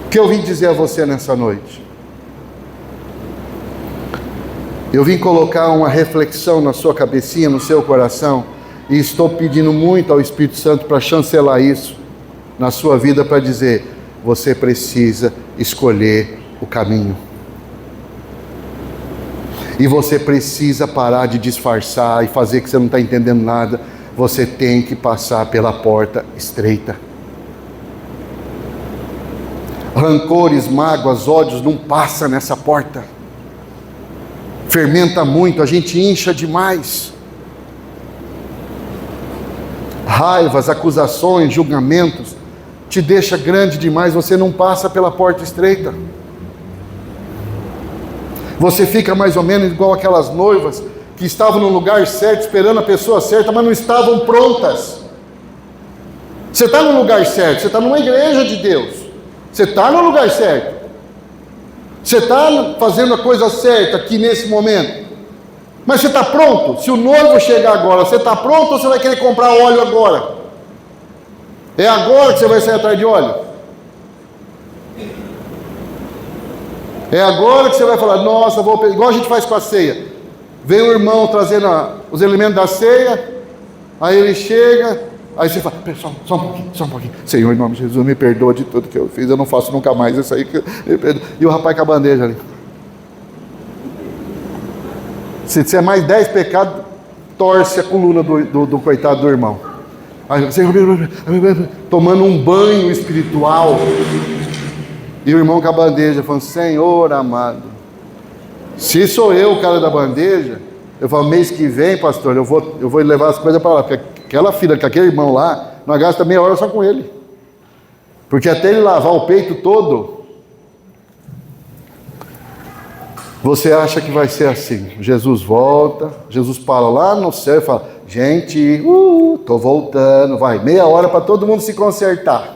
O que eu vim dizer a você nessa noite? Eu vim colocar uma reflexão na sua cabecinha, no seu coração, e estou pedindo muito ao Espírito Santo para chancelar isso na sua vida, para dizer, você precisa escolher o caminho. E você precisa parar de disfarçar e fazer que você não está entendendo nada. Você tem que passar pela porta estreita. Rancores, mágoas, ódios não passa nessa porta. Fermenta muito, a gente incha demais. Raivas, acusações, julgamentos, te deixa grande demais, você não passa pela porta estreita. Você fica mais ou menos igual aquelas noivas que estavam no lugar certo, esperando a pessoa certa, mas não estavam prontas. Você está no lugar certo, você está numa igreja de Deus, você está no lugar certo, você está fazendo a coisa certa aqui nesse momento, mas você está pronto? Se o noivo chegar agora, você está pronto ou você vai querer comprar óleo agora? É agora que você vai sair atrás de óleo? É agora que você vai falar, nossa, igual a gente faz com a ceia. Vem o irmão trazendo os elementos da ceia, aí ele chega, aí você fala, só um pouquinho. Senhor, em nome de Jesus, me perdoa de tudo que eu fiz, eu não faço nunca mais isso aí. E o rapaz com a bandeja ali. Se disser mais 10 pecados, torce a coluna do coitado do irmão. Aí, Senhor, tomando um banho espiritual. E o irmão com a bandeja falando, Senhor amado, se sou eu o cara da bandeja, eu falo, mês que vem, pastor, eu vou levar as coisas para lá, porque aquela filha, com aquele irmão lá, nós gasta meia hora só com ele. Porque até ele lavar o peito todo, você acha que vai ser assim. Jesus volta, Jesus fala lá no céu e fala, gente, estou voltando, vai, meia hora para todo mundo se consertar.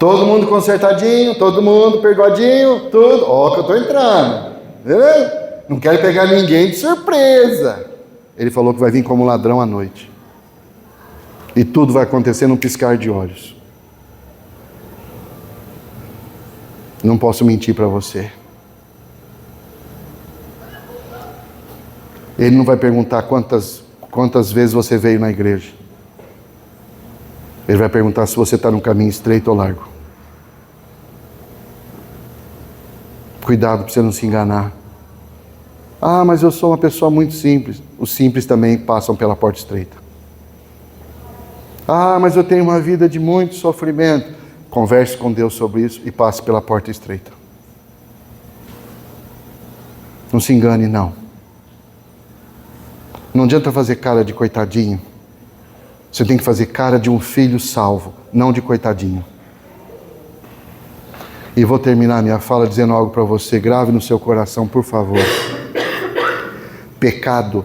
Todo mundo consertadinho, todo mundo perdoadinho, tudo. Ó, que eu estou entrando. Beleza? Não quero pegar ninguém de surpresa. Ele falou que vai vir como ladrão à noite. E tudo vai acontecer num piscar de olhos. Não posso mentir para você. Ele não vai perguntar quantas vezes você veio na igreja. Ele vai perguntar se você está no caminho estreito ou largo. Cuidado para você não se enganar. Ah, mas eu sou uma pessoa muito simples. Os simples também passam pela porta estreita. Ah, mas eu tenho uma vida de muito sofrimento. Converse com Deus sobre isso e passe pela porta estreita. Não se engane, não. Não adianta fazer cara de coitadinho. Você tem que fazer cara de um filho salvo, não de coitadinho. E vou terminar minha fala dizendo algo para você. Grave no seu coração, por favor. Pecado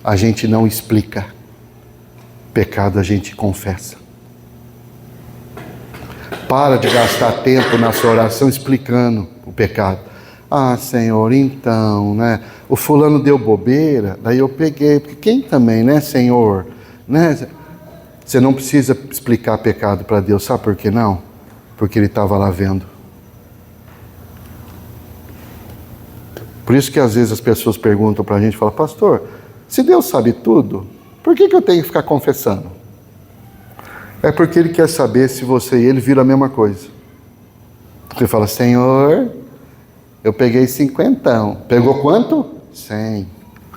a gente não explica. Pecado a gente confessa. Para de gastar tempo na sua oração explicando o pecado. Ah, Senhor, então, né? O fulano deu bobeira, daí eu peguei. Porque quem também, né, Senhor? Né? Você não precisa explicar pecado para Deus. Sabe por que não? Porque Ele estava lá vendo. Por isso que às vezes as pessoas perguntam para a gente, falam, pastor, se Deus sabe tudo, por que eu tenho que ficar confessando? É porque Ele quer saber se você e Ele viram a mesma coisa. Você fala, Senhor, eu peguei 50. Pegou quanto? 100.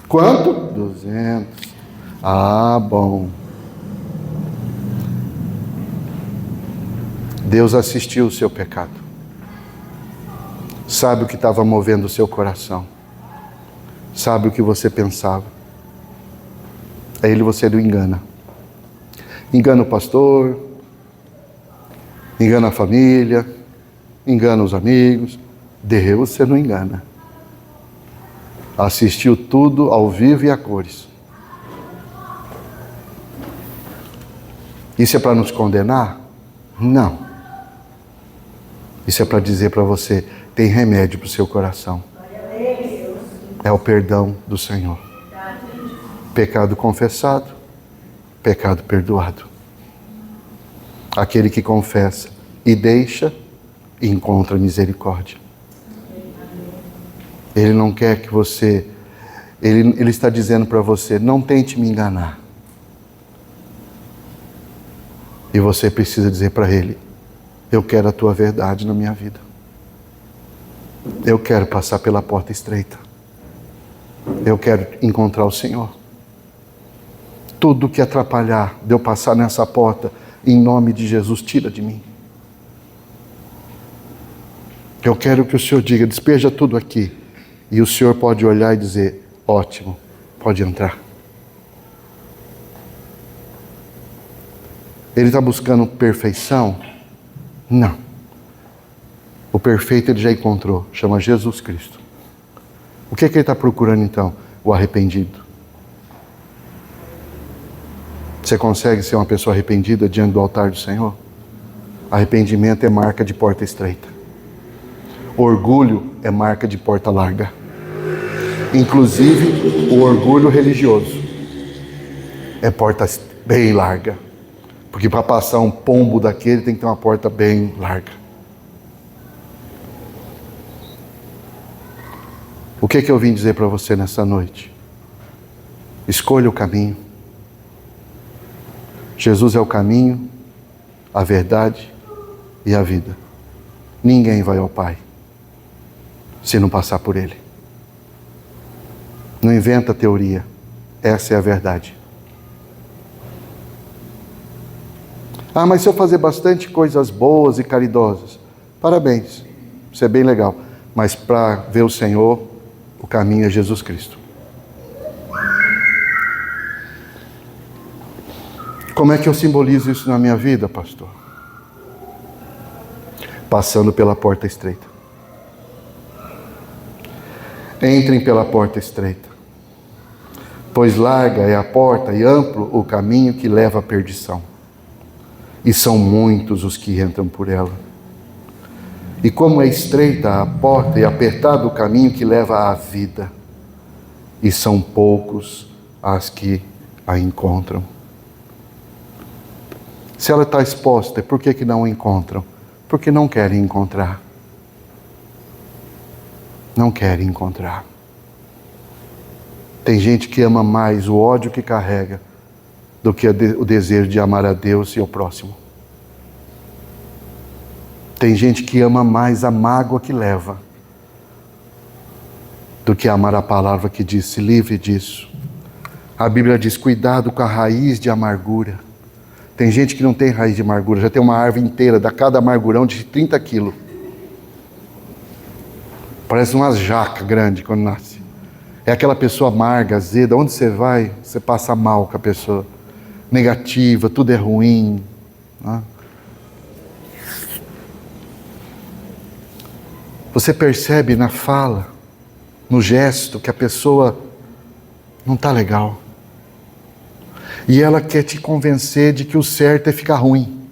Quanto? 200. Ah, bom. Deus assistiu o seu pecado. Sabe o que estava movendo o seu coração. Sabe o que você pensava. A Ele você não engana. Engana o pastor, engana a família, engana os amigos. Deus você não engana. Assistiu tudo ao vivo e a cores. Isso é para nos condenar? Não. Isso é para dizer para você, tem remédio para o seu coração. É o perdão do Senhor. Pecado confessado, pecado perdoado. Aquele que confessa e deixa, encontra misericórdia. Ele não quer que você... Ele está dizendo para você, não tente me enganar. E você precisa dizer para Ele, eu quero a Tua verdade na minha vida. Eu quero passar pela porta estreita. Eu quero encontrar o Senhor. Tudo que atrapalhar de eu passar nessa porta, em nome de Jesus, tira de mim. Eu quero que o Senhor diga, despeja tudo aqui. E o Senhor pode olhar e dizer, ótimo, pode entrar. Ele está buscando perfeição? Não. O perfeito ele já encontrou, chama Jesus Cristo. O que ele está procurando então? O arrependido. Você consegue ser uma pessoa arrependida diante do altar do Senhor? Arrependimento é marca de porta estreita. Orgulho é marca de porta larga. Inclusive, o orgulho religioso é porta bem larga. Porque para passar um pombo daquele tem que ter uma porta bem larga. O que eu vim dizer para você nessa noite? Escolha o caminho. Jesus é o caminho, a verdade e a vida. Ninguém vai ao Pai se não passar por Ele. Não inventa teoria. Essa é a verdade. Ah, mas se eu fazer bastante coisas boas e caridosas, parabéns, isso é bem legal. Mas para ver o Senhor, o caminho é Jesus Cristo. Como é que eu simbolizo isso na minha vida, pastor? Passando pela porta estreita. Entrem pela porta estreita, pois larga é a porta e amplo o caminho que leva à perdição. e são muitos os que entram por ela. E como é estreita a porta e apertado o caminho que leva à vida, e são poucos as que a encontram. Se ela está exposta, por que não a encontram? Porque não querem encontrar. Não querem encontrar. Tem gente que ama mais o ódio que carrega do que o desejo de amar a Deus e ao próximo. Tem gente que ama mais a mágoa que leva do que amar a palavra que diz: se livre disso. A Bíblia diz: cuidado com a raiz de amargura. Tem gente que não tem raiz de amargura, já tem uma árvore inteira, dá cada amargurão de 30 quilos. Parece uma jaca grande quando nasce. É aquela pessoa amarga, azeda, onde você vai, você passa mal com a pessoa. Negativa, tudo é ruim. Né? Você percebe na fala, no gesto, que a pessoa não está legal. E ela quer te convencer de que o certo é ficar ruim.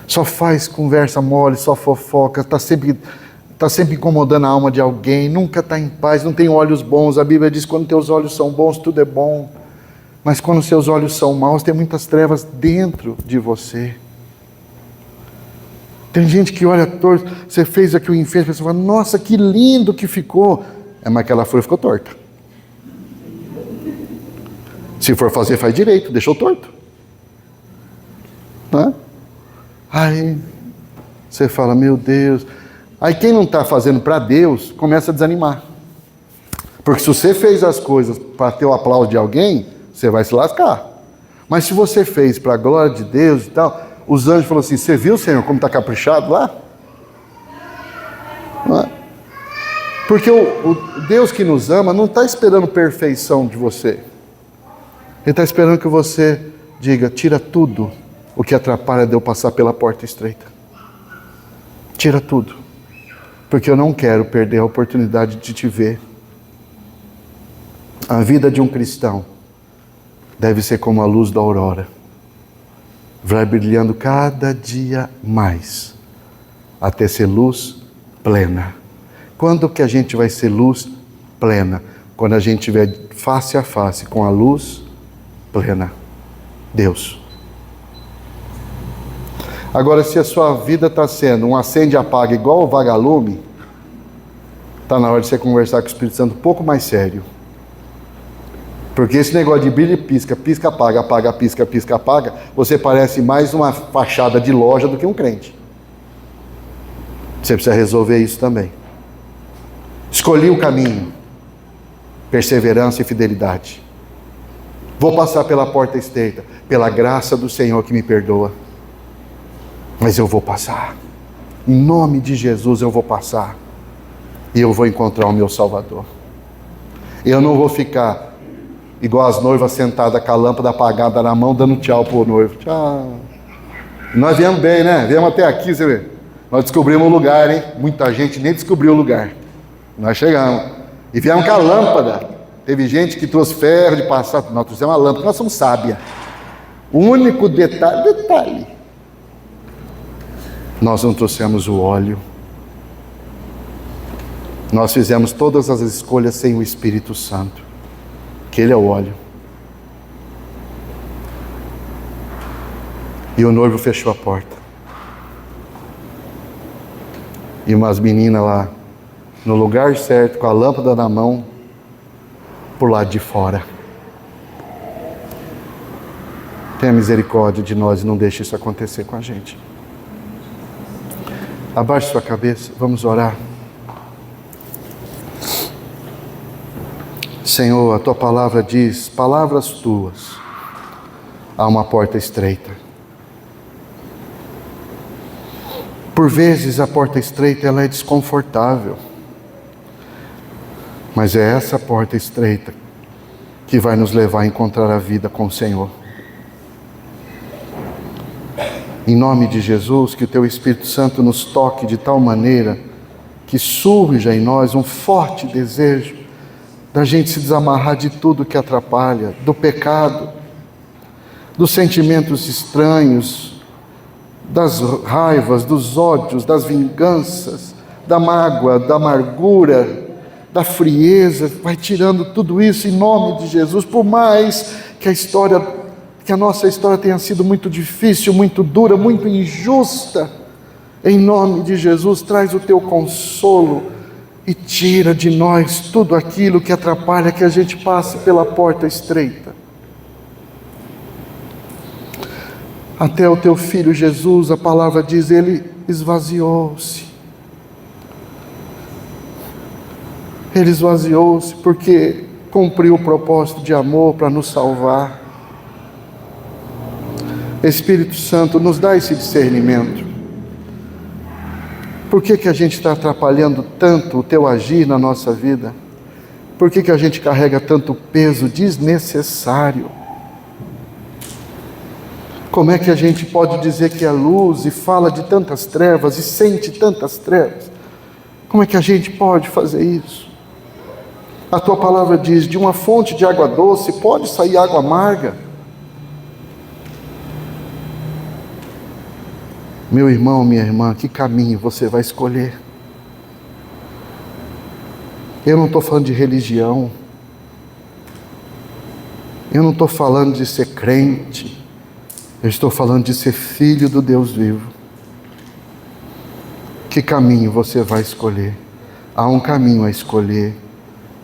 Só faz conversa mole, só fofoca, está sempre incomodando a alma de alguém, nunca está em paz, não tem olhos bons. A Bíblia diz que quando teus olhos são bons, tudo é bom. Mas quando seus olhos são maus, tem muitas trevas dentro de você. Tem gente que olha torto, você fez aqui o enfeite, a pessoa fala: nossa, que lindo que ficou. Mas aquela folha ficou torta. Se for fazer, faz direito, deixou torto. Né? Aí você fala: meu Deus. Aí quem não está fazendo para Deus, começa a desanimar. Porque se você fez as coisas para ter o aplauso de alguém, você vai se lascar. Mas se você fez para a glória de Deus e tal, os anjos falaram assim: você viu, Senhor, como está caprichado lá? Não é? Porque o Deus que nos ama não está esperando perfeição de você. Ele está esperando que você diga: tira tudo o que atrapalha de eu passar pela porta estreita. Tira tudo. Porque eu não quero perder a oportunidade de te ver. A vida de um cristão deve ser como a luz da aurora. Vai brilhando cada dia mais, até ser luz plena. Quando que a gente vai ser luz plena? Quando a gente estiver face a face com a luz plena. Deus. Agora, se a sua vida está sendo um acende e apaga igual o vagalume, está na hora de você conversar com o Espírito Santo um pouco mais sério. Porque esse negócio de brilha e pisca, pisca, apaga, apaga, pisca, pisca, apaga, você parece mais uma fachada de loja do que um crente. Você precisa resolver isso também. Escolhi o caminho, perseverança e fidelidade. Vou passar pela porta estreita, pela graça do Senhor que me perdoa. Mas eu vou passar. Em nome de Jesus eu vou passar. E eu vou encontrar o meu Salvador. Eu não vou ficar igual as noivas sentadas com a lâmpada apagada na mão, dando tchau pro noivo. Tchau. Nós viemos bem, né? Viemos até aqui, você vê. Nós descobrimos o lugar, hein? Muita gente nem descobriu o lugar. Nós chegamos. E viemos com a lâmpada. Teve gente que trouxe ferro de passar. Nós trouxemos a lâmpada. Nós somos sábia. O único detalhe. Nós não trouxemos o óleo. Nós fizemos todas as escolhas sem o Espírito Santo, que Ele é o óleo. E o noivo fechou a porta. E umas meninas lá, no lugar certo, com a lâmpada na mão, por lado de fora. Tenha misericórdia de nós e não deixe isso acontecer com a gente. Abaixe sua cabeça, vamos orar. Senhor, a Tua palavra diz, palavras Tuas, há uma porta estreita. Por vezes a porta estreita ela é desconfortável, mas é essa porta estreita que vai nos levar a encontrar a vida com o Senhor. Em nome de Jesus, que o Teu Espírito Santo nos toque de tal maneira que surja em nós um forte desejo da gente se desamarrar de tudo que atrapalha, do pecado, dos sentimentos estranhos, das raivas, dos ódios, das vinganças, da mágoa, da amargura, da frieza. Vai tirando tudo isso em nome de Jesus. Por mais que a nossa história tenha sido muito difícil, muito dura, muito injusta, em nome de Jesus, traz o teu consolo e tira de nós tudo aquilo que atrapalha que a gente passe pela porta estreita. Até o teu filho Jesus, a palavra diz, ele esvaziou-se. Ele esvaziou-se porque cumpriu o propósito de amor para nos salvar. Espírito Santo, nos dá esse discernimento. Por que a gente está atrapalhando tanto o teu agir na nossa vida? Por que a gente carrega tanto peso desnecessário? Como é que a gente pode dizer que é luz e fala de tantas trevas e sente tantas trevas? Como é que a gente pode fazer isso? A tua palavra diz, de uma fonte de água doce pode sair água amarga. Meu irmão, minha irmã, que caminho você vai escolher? Eu não estou falando de religião. Eu não estou falando de ser crente. Eu estou falando de ser filho do Deus vivo. Que caminho você vai escolher? Há um caminho a escolher.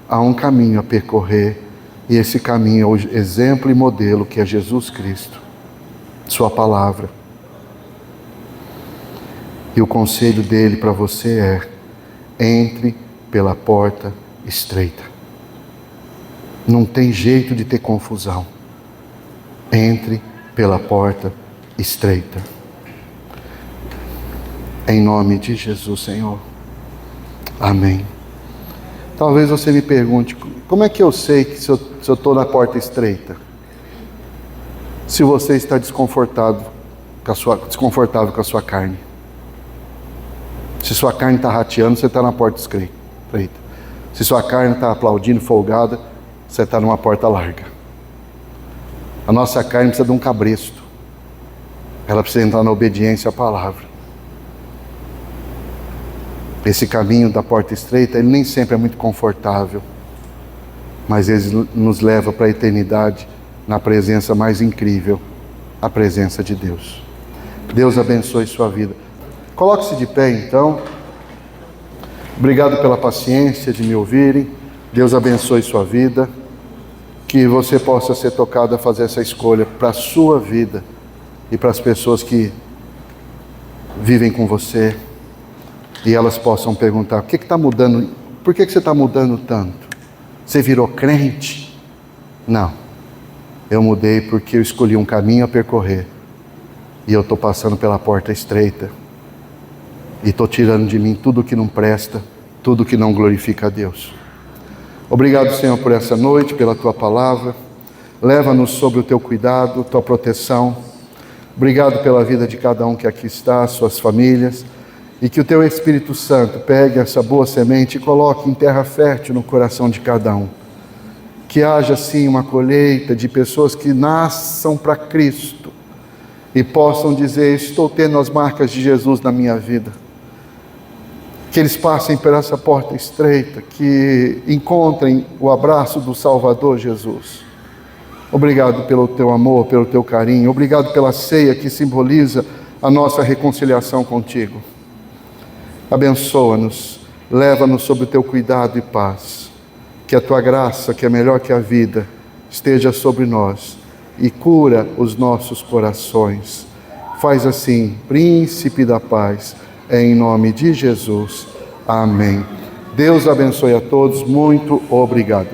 Há um caminho a percorrer. E esse caminho é o exemplo e modelo que é Jesus Cristo. Sua palavra. E o conselho dele para você é: entre pela porta estreita. Não tem jeito de ter confusão. Entre pela porta estreita. Em nome de Jesus, Senhor. Amém. Talvez você me pergunte, como é que eu sei que se eu estou na porta estreita? Se você está desconfortável com a sua carne. Se sua carne está rateando, você está na porta estreita. Se sua carne está aplaudindo, folgada, você está numa porta larga. A nossa carne precisa de um cabresto. Ela precisa entrar na obediência à palavra. Esse caminho da porta estreita, ele nem sempre é muito confortável, mas ele nos leva para a eternidade na presença mais incrível, a presença de Deus. Deus abençoe sua vida. Coloque-se de pé então. Obrigado pela paciência de me ouvirem. Deus abençoe sua vida. Que você possa ser tocado a fazer essa escolha para a sua vida e para as pessoas que vivem com você. E elas possam perguntar: o que está mudando? Por que você está mudando tanto? Você virou crente? Não. Eu mudei porque eu escolhi um caminho a percorrer. E eu estou passando pela porta estreita. E estou tirando de mim tudo que não presta, tudo que não glorifica a Deus. Obrigado, Senhor, por essa noite, pela Tua palavra. Leva-nos sob o Teu cuidado, Tua proteção. Obrigado pela vida de cada um que aqui está, suas famílias. E que o Teu Espírito Santo pegue essa boa semente e coloque em terra fértil no coração de cada um. Que haja, sim, uma colheita de pessoas que nasçam para Cristo e possam dizer: estou tendo as marcas de Jesus na minha vida. Que eles passem por essa porta estreita, que encontrem o abraço do Salvador Jesus. Obrigado pelo Teu amor, pelo Teu carinho. Obrigado pela ceia que simboliza a nossa reconciliação contigo. Abençoa-nos, leva-nos sob o Teu cuidado e paz. Que a Tua graça, que é melhor que a vida, esteja sobre nós e cura os nossos corações. Faz assim, Príncipe da Paz, em nome de Jesus. Amém. Deus abençoe a todos. Muito obrigado.